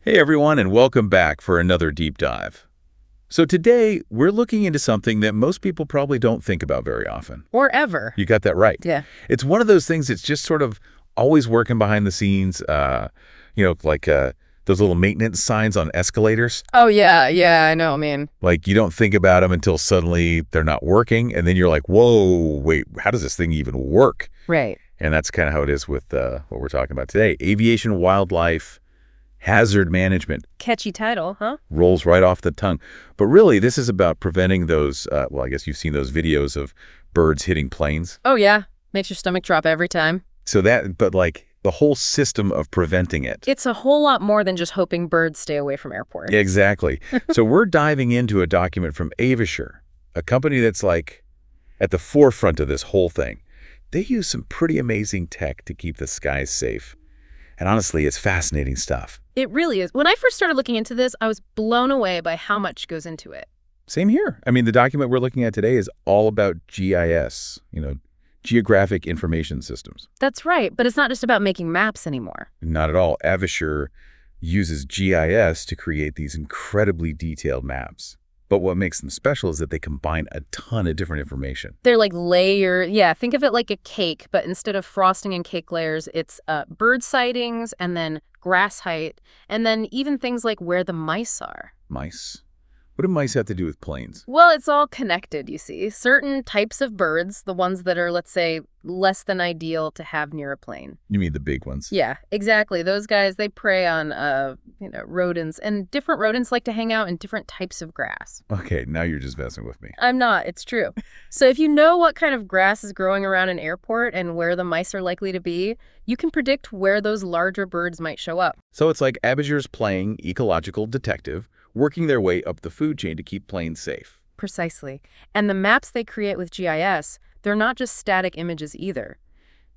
Hey everyone, and welcome back for another deep dive. So today, we're looking into something that most people probably don't think about very often. Or ever. You got that right. Yeah. It's one of those things that's just sort of always working behind the scenes, like those little maintenance signs on escalators. Oh, yeah, I know. I mean, Like you don't think about them until suddenly they're not working, and then you're like, whoa, wait, how does this thing even work? right. And that's kind of how it is with what we're talking about today. Aviation, wildlife, hazard management. Catchy title, huh? Rolls right off the tongue. But really, this is about preventing those, I guess you've seen those videos of birds hitting planes. Oh, yeah. Makes your stomach drop every time. But like the whole system of preventing it. It's a whole lot more than just hoping birds stay away from airports. Exactly. So we're diving into a document from Avisure, a company that's like at the forefront of this whole thing. They use some pretty amazing tech to keep the skies safe. And honestly, it's fascinating stuff. It really is. When I first started looking into this, I was blown away by how much goes into it. Same here. I mean, the document we're looking at today is all about GIS, Geographic Information Systems. That's right, but it's not just about making maps anymore. Not at all. Avisure uses GIS to create these incredibly detailed maps. But what makes them special is that they combine a ton of different information. They're like think of it like a cake, but instead of frosting and cake layers, it's bird sightings and then grass height, and then even things like where the mice are. Mice? What do mice have to do with planes? Well, it's all connected, you see. Certain types of birds, the ones that are, let's say, less than ideal to have near a plane. You mean the big ones? Yeah, exactly. Those guys, they prey on, rodents. And different rodents like to hang out in different types of grass. Okay, now you're just messing with me. I'm not. It's true. So if you know what kind of grass is growing around an airport and where the mice are likely to be, you can predict where those larger birds might show up. So it's like Avisure's playing ecological detective, working their way up the food chain to keep planes safe. Precisely. And the maps they create with GIS, they're not just static images either.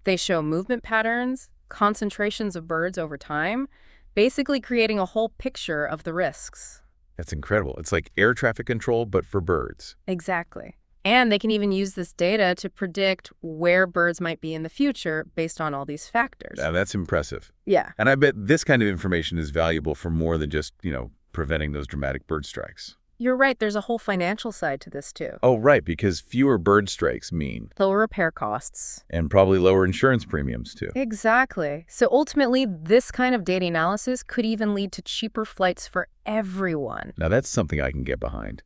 They show movement patterns, concentrations of birds over time, basically creating a whole picture of the risks. That's incredible. It's like air traffic control, but for birds. Exactly. And they can even use this data to predict where birds might be in the future based on all these factors. Now, that's impressive. Yeah. And I bet this kind of information is valuable for more than just, preventing those dramatic bird strikes. You're right. There's a whole financial side to this, too. Oh, right, because fewer bird strikes mean... lower repair costs. And probably lower insurance premiums, too. Exactly. So ultimately, this kind of data analysis could even lead to cheaper flights for everyone. Now, that's something I can get behind.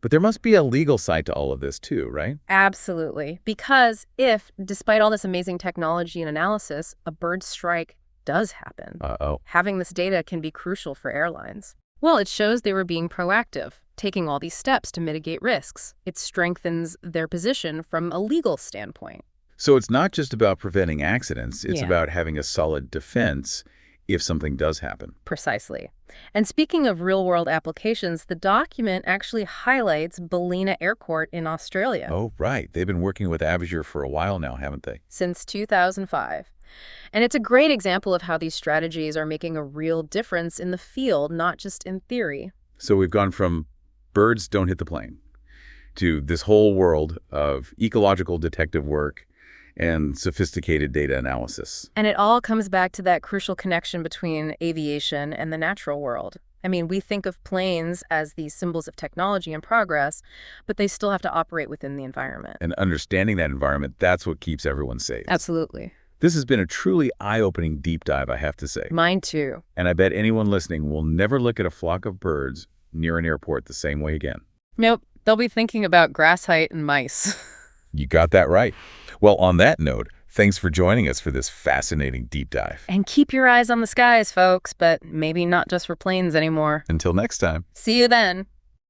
But there must be a legal side to all of this, too, right? Absolutely. Because if, despite all this amazing technology and analysis, a bird strike does happen, having this data can be crucial for airlines. Well, it shows they were being proactive, taking all these steps to mitigate risks. It strengthens their position from a legal standpoint. So it's not just about preventing accidents, it's Yeah. about having a solid defense if something does happen. Precisely. And speaking of real-world applications, the document actually highlights Ballina Airport in Australia. Oh, right. They've been working with Avisure for a while now, haven't they? Since 2005. And it's a great example of how these strategies are making a real difference in the field, not just in theory. So we've gone from birds don't hit the plane to this whole world of ecological detective work and sophisticated data analysis. And it all comes back to that crucial connection between aviation and the natural world. I mean, we think of planes as these symbols of technology and progress, but they still have to operate within the environment. And understanding that environment, that's what keeps everyone safe. Absolutely. This has been a truly eye-opening deep dive, I have to say. Mine too. And I bet anyone listening will never look at a flock of birds near an airport the same way again. Nope. They'll be thinking about grass height and mice. You got that right. Well, on that note, thanks for joining us for this fascinating deep dive. And keep your eyes on the skies, folks, but maybe not just for planes anymore. Until next time. See you then.